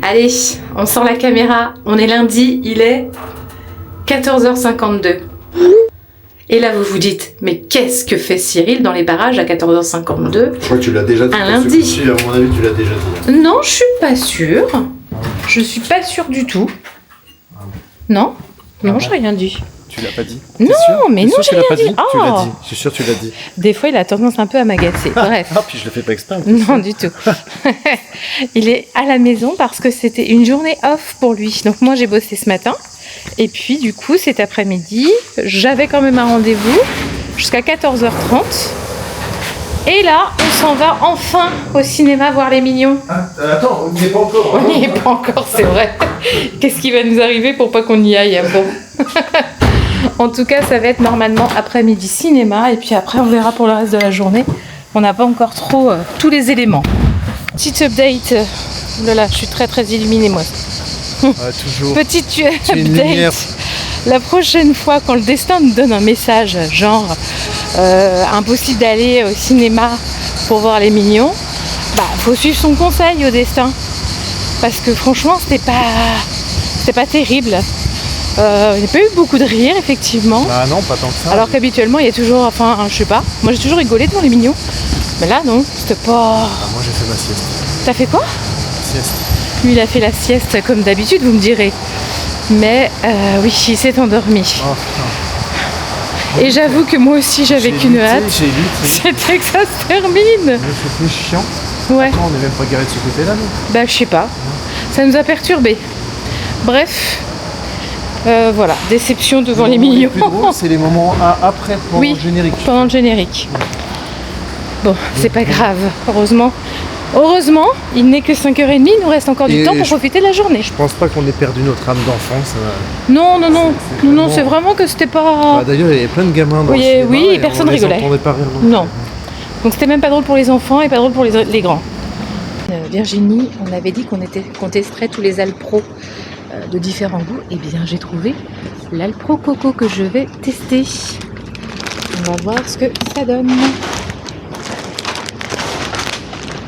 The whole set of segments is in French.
Allez, on sort la caméra. On est lundi, il est 14h52. Et là, vous vous dites, mais qu'est-ce que fait Cyril dans les barrages à 14h52 ? Je crois que tu l'as déjà dit. Un lundi. À mon avis, tu l'as déjà dit. Non, je suis pas sûre. Je suis pas sûre du tout. Non, non, j'ai rien dit. Tu l'as pas dit? Non, mais non, j'ai rien dit. Tu l'as dit. Je suis sûr que tu l'as dit. Des fois, il a tendance un peu à m'agacer. Bref. Ah, puis je le fais pas exprès. Non, du tout. Il est à la maison parce que c'était une journée off pour lui. Donc moi, j'ai bossé ce matin. Et puis, du coup, cet après-midi, j'avais quand même un rendez-vous jusqu'à 14h30. Et là, on s'en va enfin au cinéma voir Les Mignons. Ah, attends, on n'y est pas encore. On n'y est pas encore, c'est vrai. Qu'est-ce qui va nous arriver pour pas qu'on y aille? Bon. En tout cas, ça va être normalement après-midi cinéma. Et puis après, on verra pour le reste de la journée. On n'a pas encore trop tous les éléments. Petite update. Voilà, je suis très très illuminée, moi. Toujours. Petite update. La prochaine fois, quand le destin nous donne un message, genre impossible d'aller au cinéma pour voir Les Mignons, bah faut suivre son conseil au destin. Parce que franchement, c'était pas terrible. Il n'y a pas eu beaucoup de rire, effectivement. Ah non, pas tant que ça. Alors qu'habituellement, il y a toujours, enfin, je sais pas, moi j'ai toujours rigolé devant Les Mignons. Mais là, non, c'était pas... Ah, moi j'ai fait ma sieste. T'as fait quoi? Sieste. Lui, il a fait la sieste comme d'habitude, vous me direz. Mais oui, il s'est endormi. Oh putain. Et j'avoue que moi aussi, j'avais qu'une hâte. J'ai lu. C'était que ça se termine. C'était chiant. Ouais. Attends, on n'est même pas garé de ce côté-là, nous. Bah, je sais pas. Ça nous a perturbés. Bref. Voilà, déception devant Les Mignons. Le plus drôle, c'est les moments après, pendant le générique. Pendant le générique. Bon, c'est pas grave, heureusement. Heureusement, il n'est que 5h30, il nous reste encore du temps pour profiter de la journée. Je pense pas qu'on ait perdu notre âme d'enfance. Non, c'est vraiment que c'était pas... Bah, d'ailleurs, il y avait plein de gamins dans le cinéma. Oui, et personne rigolait. On pas rire non. Donc c'était même pas drôle pour les enfants et pas drôle pour les grands. Virginie, on avait dit qu'on testerait tous les Alpro de différents goûts. Et bien, j'ai trouvé l'Alpro Coco que je vais tester. On va voir ce que ça donne.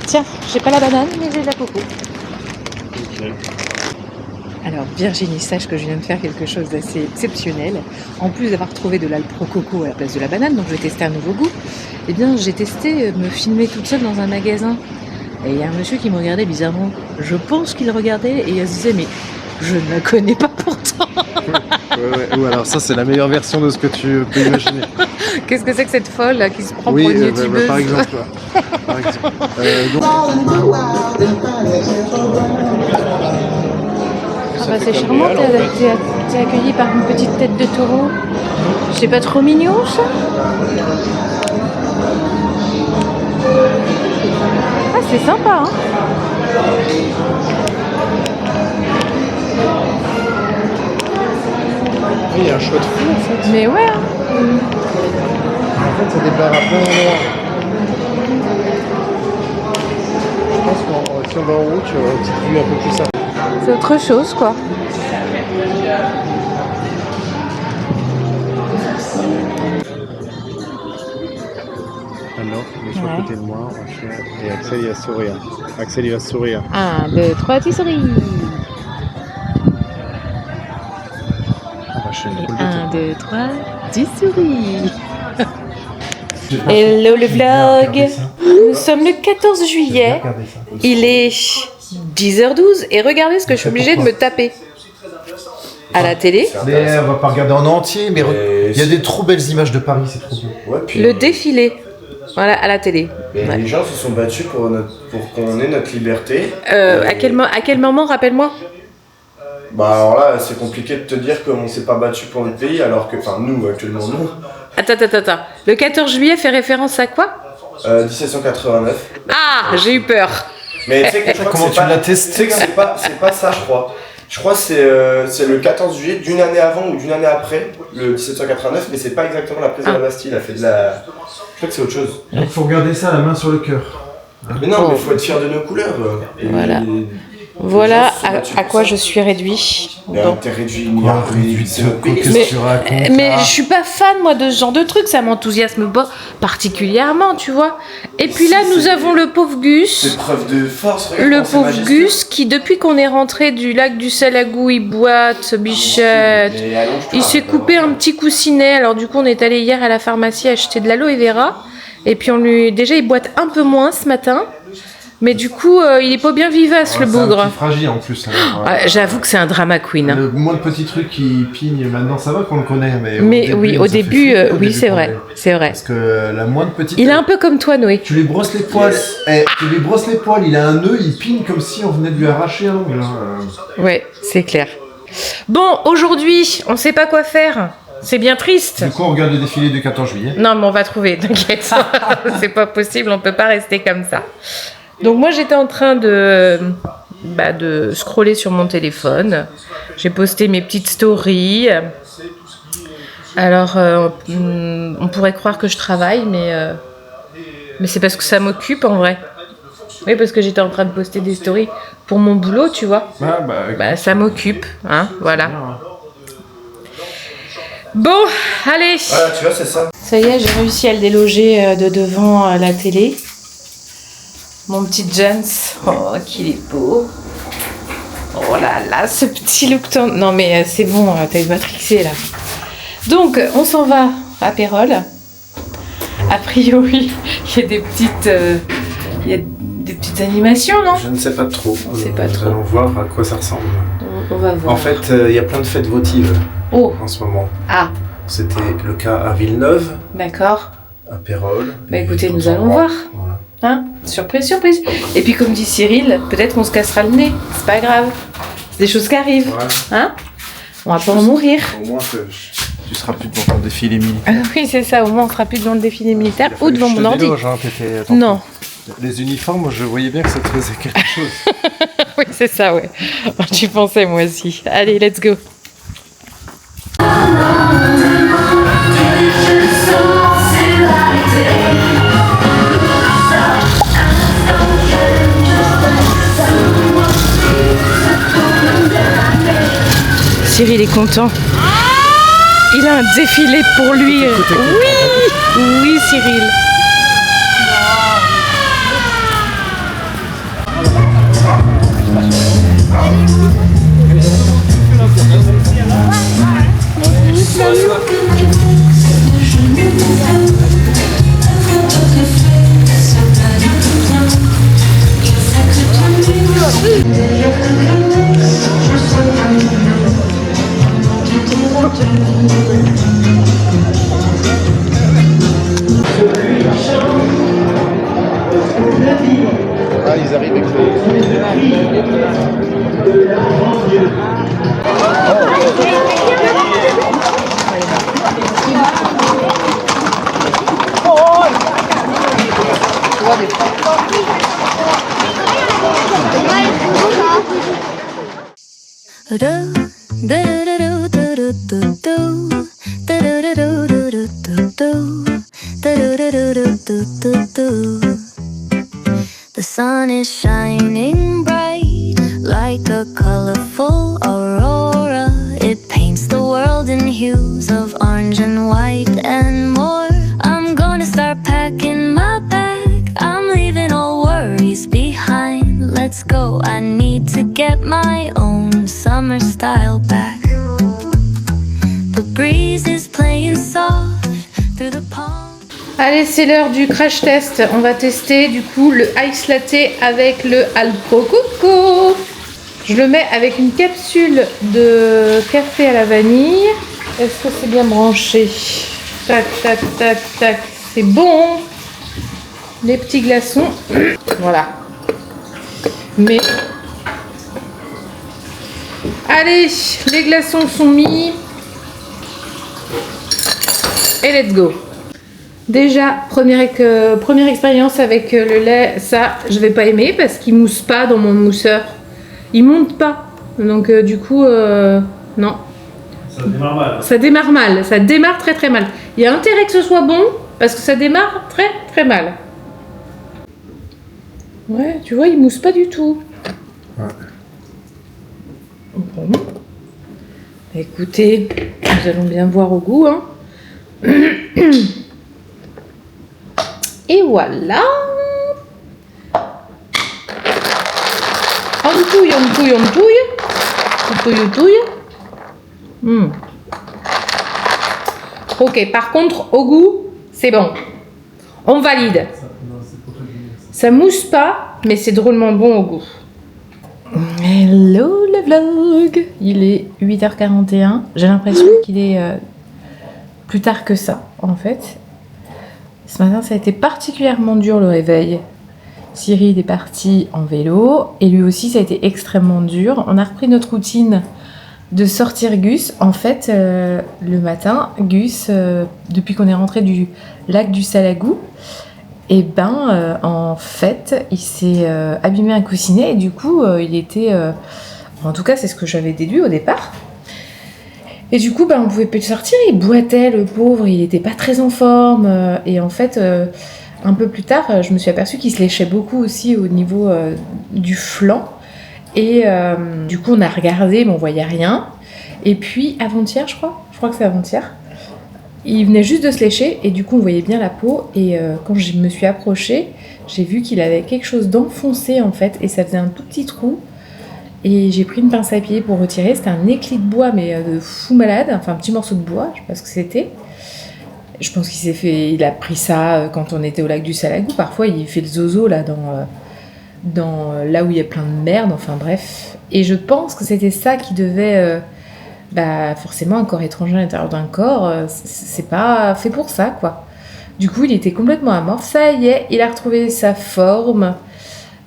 Tiens, j'ai pas la banane, mais j'ai de la coco. Okay. Alors, Virginie, sache que je viens de faire quelque chose d'assez exceptionnel. En plus d'avoir trouvé de l'Alpro Coco à la place de la banane, donc je vais tester un nouveau goût. Eh bien, j'ai testé me filmer toute seule dans un magasin. Et il y a un monsieur qui me regardait bizarrement. Je pense qu'il regardait et il se disait, mais je ne la connais pas pourtant. Ouais, alors ça, c'est la meilleure version de ce que tu peux imaginer. Qu'est-ce que c'est que cette folle là, qui se prend pour une youtubeuse? Par exemple. Par exemple. C'est charmant, t'es accueilli par une petite tête de taureau. C'est pas trop mignon ça? Ah, c'est sympa, hein? Oui, il y a un choix de fou en fait. Mais ouais. En fait, ça débarre à plein endroit. Je pense que si on va en haut, tu auras une petite vue un peu plus simple. C'est autre chose, quoi. Alors, il est sur le côté de moi, et Axel il va sourire. Axel il va sourire. 1, 2, 3, tu souris. 1, 2, 3, tu souris. Hello le vlog. Nous sommes le 14 juillet. Il est 10h12 et regardez ce que je suis obligée de me taper. À la télé. Mais on va pas regarder en entier, mais il y a des trop belles images de Paris, c'est trop beau. Ouais, puis... Le défilé. Voilà, à la télé. Ouais. Les gens se sont battus pour qu'on ait notre liberté. À quel moment, rappelle-moi? Bah alors là, c'est compliqué de te dire qu'on s'est pas battu pour notre pays, alors que, enfin nous, actuellement, non. Attends. Le 14 juillet fait référence à quoi? 1789. Ah, j'ai eu peur. Mais tu sais que je crois comment que tu l'as testé? c'est pas ça, je crois. Je crois que c'est le 14 juillet d'une année avant ou d'une année après, le 1789, mais c'est pas exactement la prise de la Bastille, il a fait de la... Je crois que c'est autre chose. Il faut regarder ça, la main sur le cœur. Mais non, mais il faut être fier de nos couleurs. Voilà. Voilà à quoi je suis réduit. T'es réduit, Quoi, réduit qu'est-ce que tu racontes Mais là je suis pas fan moi de ce genre de truc, ça m'enthousiasme pas particulièrement, tu vois. Et puis là, nous avons le pauvre Gus. C'est preuve de force, regarde Le comment c'est pauvre majestueux. Gus qui, depuis qu'on est rentré du lac du Salagou, il boite, bichette. Mais allonge-toi, Il s'est coupé un petit coussinet. Alors du coup, on est allé hier à la pharmacie acheter de l'aloe vera. Et puis déjà, il boite un peu moins ce matin. Mais du coup, il est pas bien vivace, le C'est un bougre. petit fragile en plus. Alors, Ouais, j'avoue que c'est un drama queen. Hein. Le moins de petits trucs qui pignent maintenant, ça va qu'on le connaît. Mais oui, au début, oui, c'est vrai. C'est vrai. Parce que la moindre petite. Il est un peu comme toi, Noé. Tu lui brosses les poils. Tu lui brosses les poils, il a un nœud, il pigne comme si on venait de lui arracher un ongle. Ouais, c'est clair. Bon, aujourd'hui, on sait pas quoi faire. C'est bien triste. Du coup, on regarde le défilé du 14 juillet. Non, mais on va trouver, t'inquiète. C'est pas possible, on peut pas rester comme ça. Donc moi, j'étais en train de scroller sur mon téléphone. J'ai posté mes petites stories. Alors, on pourrait croire que je travaille, mais c'est parce que ça m'occupe en vrai. Oui, parce que j'étais en train de poster des stories pour mon boulot, tu vois. Ça m'occupe, hein, voilà. Bon, allez. Voilà, tu vois, c'est ça. Ça y est, j'ai réussi à le déloger de devant la télé. Mon petit Jens. Oh, qu'il est beau. Oh là là, ce petit look. Non, mais c'est bon, t'as matrixé là. Donc, on s'en va à Pérol. A priori, il y a des petites animations, non? Je ne sais pas trop. C'est pas Nous trop. allons voir à quoi ça ressemble. On va voir. En fait, il y a plein de fêtes votives en ce moment. Ah, C'était le cas à Villeneuve, d'accord. à Pérol. Bah et écoutez, nous d'autres allons endroits. voir. Voilà. Hein? Surprise, surprise. Et puis comme dit Cyril, peut-être qu'on se cassera le nez. C'est pas grave. C'est des choses qui arrivent. Ouais. Hein? On va pas en mourir. Au moins que Tu seras plus devant ton défilé militaire. Oui, c'est ça. Au moins, on sera plus devant le défilé militaire ou devant mon ordi. Non. Les uniformes, je voyais bien que ça te faisait quelque chose. Oui, c'est ça, ouais. J'y pensais moi aussi. Allez, let's go. Cyril est content. Il a un défilé pour lui. Oui, oui, Cyril. Ah, ils arrivent avec The sun is shining bright like a colorful aurora. It paints the world in hues of orange and white and more. I'm gonna start packing my bag. I'm leaving all worries behind. Let's go. I need to get my own summer style back. The breeze is playing soft through the palm. Allez, c'est l'heure du crash test. On va tester du coup le ice latte avec le Alpro Coco. Je le mets avec une capsule de café à la vanille. Est-ce que c'est bien branché? Tac, tac, tac, tac. C'est bon. Les petits glaçons. Voilà. Mais... Allez, les glaçons sont mis. Et let's go. Déjà, première expérience avec le lait, ça je vais pas aimer parce qu'il mousse pas dans mon mousseur. Il monte pas. Donc du coup, non. Ça démarre mal. Ça démarre mal, ça démarre très très mal. Il y a intérêt que ce soit bon parce que ça démarre très très mal. Ouais, tu vois, il mousse pas du tout. Ouais. Bon. Écoutez, nous allons bien voir au goût. Hein. Et voilà. On touille. Ok, par contre, au goût, c'est bon. On valide. Ça mousse pas, mais c'est drôlement bon au goût. Hello le vlog. Il est 8h41. J'ai l'impression qu'il est plus tard que ça, en fait. Ce matin, ça a été particulièrement dur le réveil. Cyril est parti en vélo et lui aussi, ça a été extrêmement dur. On a repris notre routine de sortir Gus. En fait, le matin, Gus, depuis qu'on est rentré du lac du Salagou, et en fait, il s'est abîmé un coussinet et du coup, il était... en tout cas, c'est ce que j'avais déduit au départ. Et du coup, on pouvait plus le sortir, il boitait, le pauvre, il était pas très en forme. Et en fait, un peu plus tard, je me suis aperçue qu'il se léchait beaucoup aussi au niveau du flanc. Et du coup, on a regardé, mais on voyait rien. Et puis, avant-hier, je crois que c'est avant-hier, il venait juste de se lécher et du coup, on voyait bien la peau. Et quand je me suis approchée, j'ai vu qu'il avait quelque chose d'enfoncé en fait, et ça faisait un tout petit trou. Et j'ai pris une pince à pied pour retirer. C'était un éclit de bois, mais de fou malade. Enfin, un petit morceau de bois, je sais pas ce que c'était. Je pense il a pris ça quand on était au lac du Salagou. Parfois, il fait le zozo là dans là où il y a plein de merde. Enfin bref. Et je pense que c'était ça qui devait... forcément, un corps étranger à l'intérieur d'un corps, c'est pas fait pour ça, quoi. Du coup, il était complètement amorphe. Ça y est, il a retrouvé sa forme.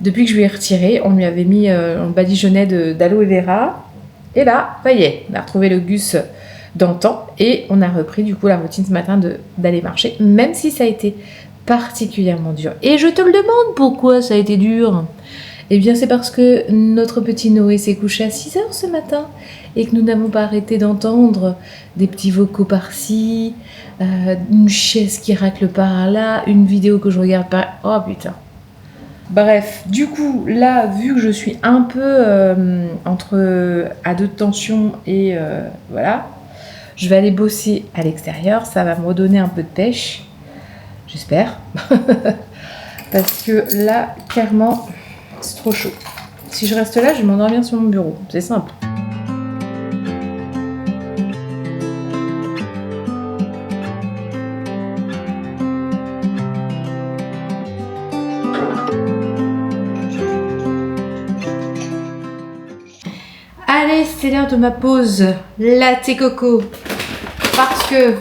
Depuis que je lui ai retiré, on lui avait mis un badigeonnet d'aloe vera. Et là, ça y est, on a retrouvé le Gus d'antan. Et on a repris du coup la routine ce matin d'aller marcher, même si ça a été particulièrement dur. Et je te le demande, pourquoi ça a été dur ? Eh bien, c'est parce que notre petit Noé s'est couché à 6h ce matin et que nous n'avons pas arrêté d'entendre des petits vocaux par-ci, une chaise qui racle par-là, une vidéo que je regarde par... Oh putain. Bref, du coup, là, vu que je suis un peu à deux tensions et voilà, je vais aller bosser à l'extérieur. Ça va me redonner un peu de pêche, j'espère. Parce que là, clairement... c'est trop chaud. Si je reste là, je vais m'endormir sur mon bureau. C'est simple. Allez, c'est l'heure de ma pause latte coco. Parce que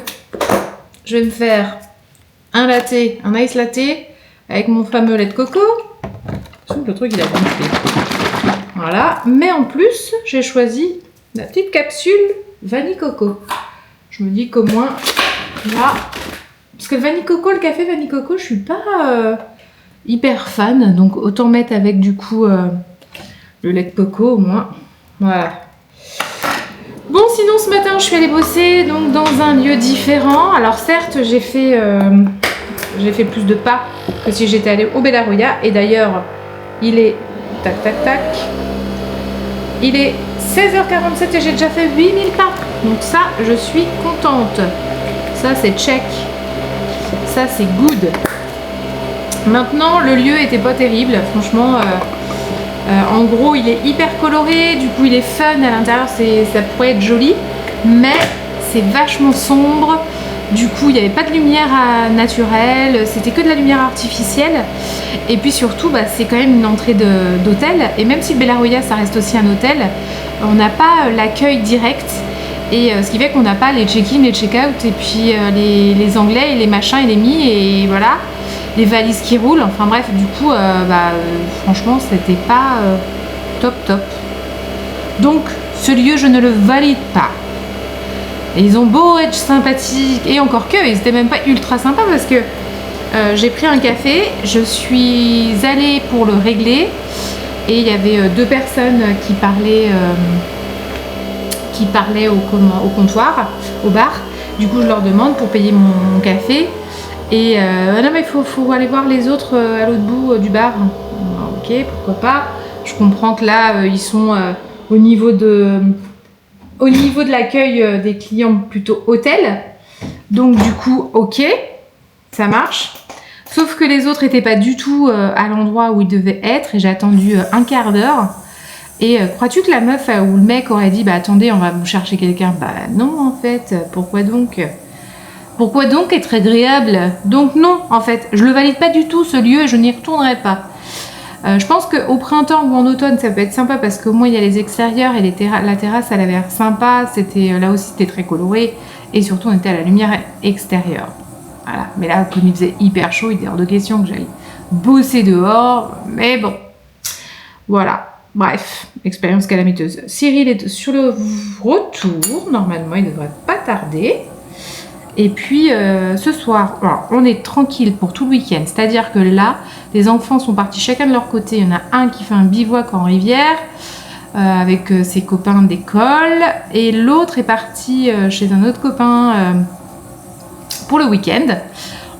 je vais me faire un ice latte avec mon fameux lait de coco. Le truc il a gonflé. Voilà, mais en plus j'ai choisi la petite capsule vanille coco. Je me dis qu'au moins là, parce que vanille coco, le café vanille coco, je suis pas hyper fan, donc autant mettre avec du coup le lait de coco au moins. Voilà. Bon, sinon ce matin je suis allée bosser donc dans un lieu différent. Alors certes j'ai fait plus de pas que si j'étais allée au Bellaroya, et d'ailleurs il est il est 16h47 et j'ai déjà fait 8000 pas. Donc ça, je suis contente. Ça, c'est check. Ça, c'est good. Maintenant, le lieu était pas terrible. Franchement, en gros, il est hyper coloré. Du coup, il est fun à l'intérieur. Ça pourrait être joli. Mais c'est vachement sombre. Du coup, il n'y avait pas de lumière naturelle, c'était que de la lumière artificielle. Et puis surtout, c'est quand même une entrée d'hôtel. Et même si le Bellaroya, ça reste aussi un hôtel, on n'a pas l'accueil direct. Et ce qui fait qu'on n'a pas les check-in, les check-out, et puis les anglais, et les machins, et les mi, et voilà, les valises qui roulent. Enfin bref, du coup, franchement, c'était pas top. Donc, ce lieu, je ne le valide pas. Et ils ont beau être sympathiques, et encore que, ils étaient même pas ultra sympas parce que j'ai pris un café, je suis allée pour le régler et il y avait deux personnes qui parlaient au comptoir, au bar. Du coup, je leur demande pour payer mon café et non mais il faut aller voir les autres à l'autre bout du bar. Ok, pourquoi pas. Je comprends que là, ils sont au niveau de l'accueil des clients plutôt hôtel. Donc du coup, ok, ça marche. Sauf que les autres n'étaient pas du tout à l'endroit où ils devaient être et j'ai attendu un quart d'heure. Et crois-tu que la meuf ou le mec aurait dit bah attendez, on va vous chercher quelqu'un? Bah non en fait, pourquoi donc être agréable? Donc non en fait, je le valide pas du tout ce lieu et je n'y retournerai pas. Je pense qu'au printemps ou en automne ça peut être sympa parce que moi il y a les extérieurs et la terrasse elle avait l'air sympa, là aussi c'était très coloré et surtout on était à la lumière extérieure. Voilà. Mais là comme il faisait hyper chaud, il était hors de question que j'aille bosser dehors, mais bon, voilà. Bref, expérience calamiteuse. Cyril est sur le retour, normalement il ne devrait pas tarder. Et puis ce soir, alors, on est tranquille pour tout le week-end, c'est-à-dire que là, les enfants sont partis chacun de leur côté. Il y en a un qui fait un bivouac en rivière avec ses copains d'école et l'autre est parti chez un autre copain pour le week-end.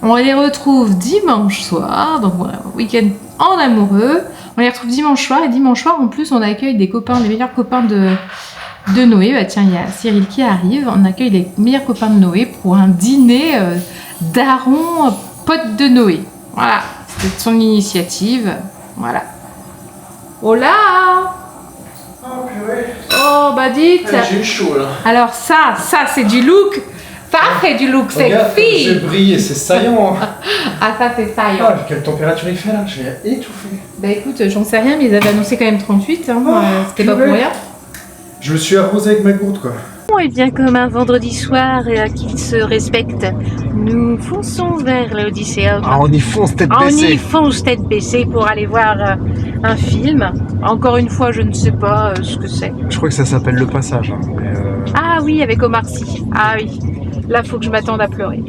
On les retrouve dimanche soir, donc voilà, week-end en amoureux. On les retrouve dimanche soir et dimanche soir en plus on accueille des copains, les meilleurs copains de Noé. Bah tiens, il y a Cyril qui arrive, on accueille les meilleurs copains de Noé pour un dîner daron pote de Noé. Voilà, c'était son initiative. Voilà. Oh là! Oh purée. Oh bah dites! J'ai eu chaud là. Alors ça c'est du look! Ça c'est du look sexy! J'ai brillé, c'est saillant. Ah ça c'est saillant. Ah, quelle température il fait là? Je vais étouffer. Bah écoute, j'en sais rien, mais ils avaient annoncé quand même 38, hein, c'était pas pour rien. Je me suis arrosé avec ma gourde quoi. Et bien comme un vendredi soir qu'il se respecte, nous fonçons vers l'Odysséum. Ah, on y fonce tête On baissée. y fonce tête baissée pour aller voir un film. Encore une fois, je ne sais pas ce que c'est. Je crois que ça s'appelle Le Passage. Hein, mais Ah oui, avec Omar Sy. Ah oui, là faut que je m'attende à pleurer.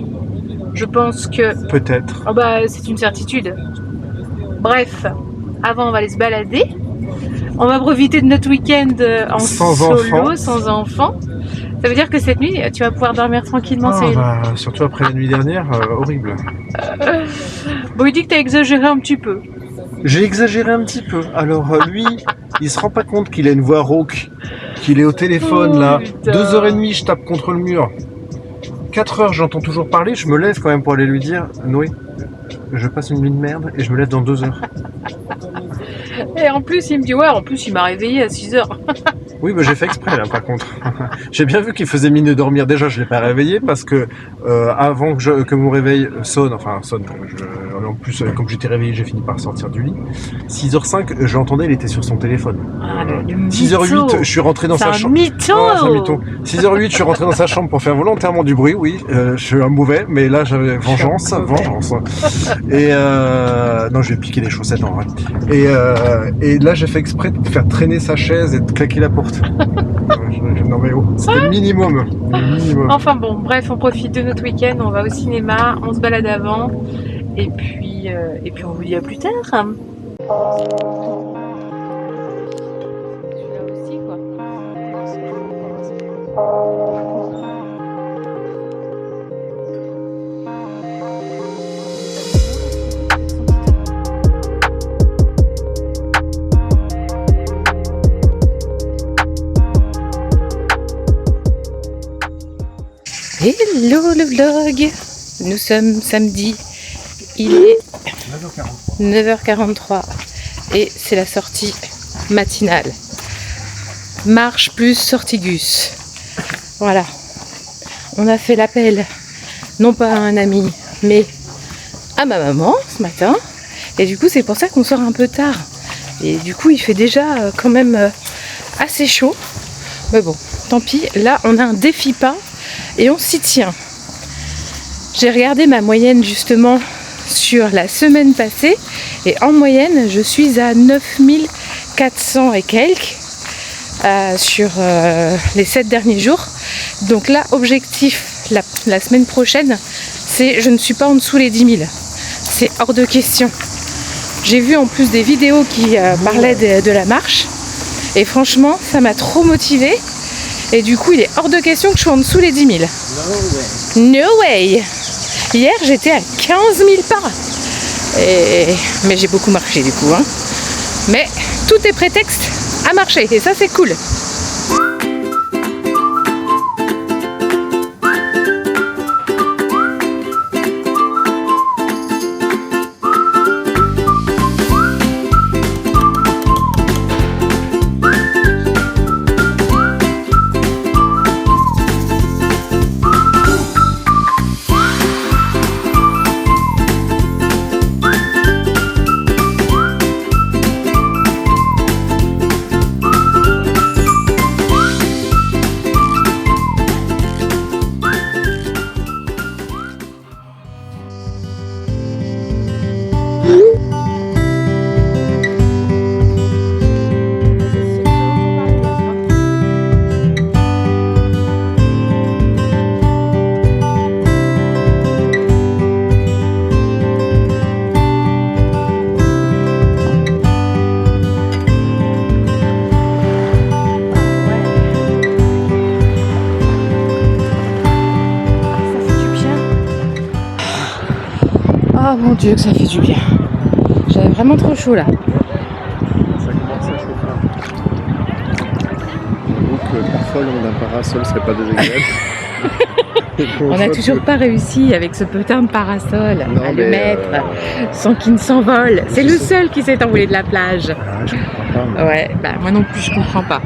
Je pense que... peut-être. Oh bah c'est une certitude. Bref, avant on va aller se balader. On va profiter de notre week-end Sans solo, sans enfants. Ça veut dire que cette nuit, tu vas pouvoir dormir tranquillement, Cyril. Bah, surtout après la nuit dernière, horrible. Bon, il dit que t'as exagéré un petit peu. J'ai exagéré un petit peu. Alors lui, il se rend pas compte qu'il a une voix rauque, qu'il est au téléphone là. Putain. 2h30, je tape contre le mur. 4 heures, j'entends toujours parler. Je me lève quand même pour aller lui dire Noé, je passe une nuit de merde et je me lève dans 2 heures. Et en plus, il me dit ouais, en plus, il m'a réveillé à 6h. Oui, mais j'ai fait exprès là par contre. J'ai bien vu qu'il faisait mine de dormir. Déjà, je l'ai pas réveillé parce que avant que mon réveil sonne, en plus, comme j'étais réveillé, j'ai fini par sortir du lit. 6h05, j'entendais, il était sur son téléphone. 6h08, je suis rentré dans sa chambre. Mytho. Ouais, c'est un mytho. 6h08, je suis rentré dans sa chambre pour faire volontairement du bruit, oui. Je suis un mauvais, mais là j'avais vengeance. Et non, je vais piquer les chaussettes en vrai. Et là, j'ai fait exprès de faire traîner sa chaise et de claquer la porte. Non mais oh, c'était le minimum. Enfin bon, bref, on profite de notre week-end, on va au cinéma, on se balade avant, et puis on vous dit à plus tard. Celui-là aussi, quoi. Hello le vlog. Nous sommes samedi, il est 9h43 et c'est la sortie matinale. Marche plus sortigus. Voilà, on a fait l'appel non pas à un ami mais à ma maman ce matin et du coup c'est pour ça qu'on sort un peu tard et du coup il fait déjà quand même assez chaud, mais bon tant pis. Là on a un défi pain et on s'y tient. J'ai regardé ma moyenne justement sur la semaine passée et en moyenne je suis à 9400 et quelques sur les 7 derniers jours. Donc là objectif la semaine prochaine c'est je ne suis pas en dessous les 10 000. C'est hors de question. J'ai vu en plus des vidéos qui parlaient de la marche et franchement ça m'a trop motivée. Et du coup, il est hors de question que je sois en dessous les 10 000. No way. Hier, j'étais à 15 000 pas. Mais j'ai beaucoup marché du coup. Hein. Mais tout est prétexte à marcher et ça c'est cool. Oh mon Dieu que ça fait du bien. J'avais vraiment trop chaud là. Ça commence à chauffer. Donc parfois le nom d'un parasol serait pas désagréable. On n'a toujours pas réussi avec ce putain de parasol à le mettre sans qu'il ne s'envole. C'est le seul qui s'est envolé de la plage. Ah, je comprends pas. Ouais, bah moi non plus je comprends pas.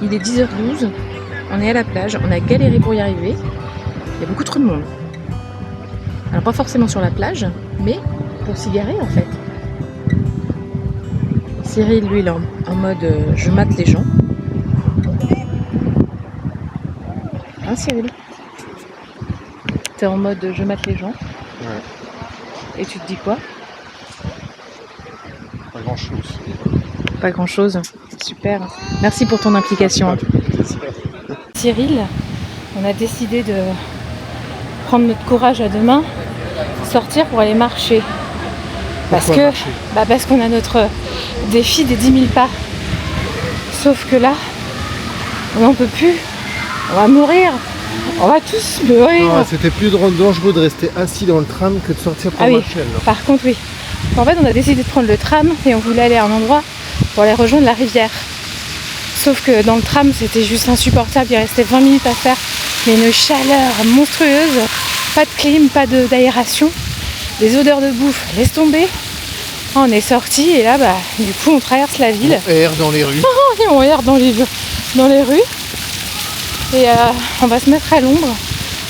Il est 10h12, on est à la plage, on a galéré pour y arriver, il y a beaucoup trop de monde. Alors pas forcément sur la plage, mais pour s'y garer en fait. Cyril lui il est en mode je mate les gens. Hein Cyril? T'es en mode je mate les gens? Ouais. Et tu te dis quoi? Pas grand chose. Pas grand chose, super. Merci pour ton implication. Cyril, on a décidé de prendre notre courage à deux mains, sortir pour aller marcher. Parce qu'on a notre défi des 10 000 pas. Sauf que là, on n'en peut plus. On va mourir. On va tous mourir. Non, c'était plus dangereux de rester assis dans le tram que de sortir pour marcher. Oui, par contre oui. En fait on a décidé de prendre le tram et on voulait aller à un endroit pour aller rejoindre la rivière. Sauf que dans le tram c'était juste insupportable, il restait 20 minutes à faire, mais une chaleur monstrueuse, pas de clim, pas d'aération, des odeurs de bouffe, laisse tomber. On est sorti et là du coup on traverse la ville. On erre dans les rues. On erre dans les rues et on va se mettre à l'ombre.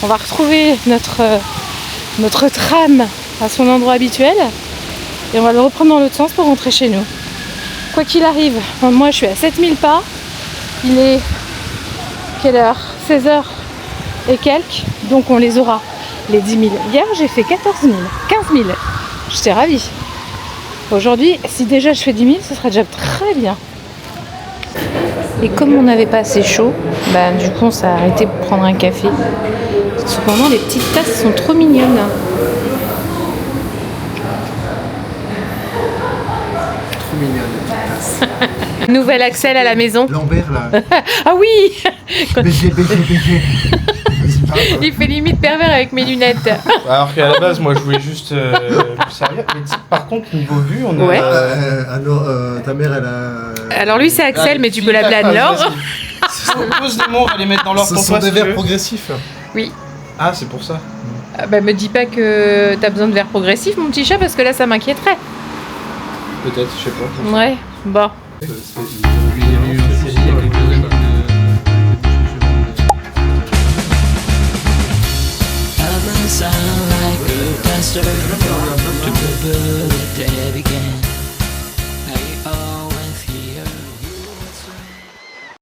On va retrouver notre tram à son endroit habituel et on va le reprendre dans l'autre sens pour rentrer chez nous. Quoi qu'il arrive, moi je suis à 7000 pas, il est quelle heure? 16h et quelques, donc on les aura les 10 000. Hier j'ai fait 14 000, 15 000, j'étais ravie. Aujourd'hui, si déjà je fais 10 000, ce sera déjà très bien. Et comme on n'avait pas assez chaud, du coup on s'est arrêté pour prendre un café. Cependant les petites tasses sont trop mignonnes. Nouvelle Axel à la maison. Lambert là. Ah oui. BG. Il fait limite pervers avec mes lunettes. Alors qu'à la base, moi je voulais juste me servir. Mais par contre, niveau vue, on a. Ouais. Ta mère elle a. Alors lui c'est Axel, mais tu peux l'appeler Anne-Laure. Pose des mots, on va les mettre dans l'ordre. Ce sont des verbes progressifs. Oui. Ah, c'est pour ça. Me dis pas que t'as besoin de verbes progressifs mon petit chat, parce que là ça m'inquiéterait. Peut-être, je sais pas. Ouais, bon. Sound like a pastor to a birthday.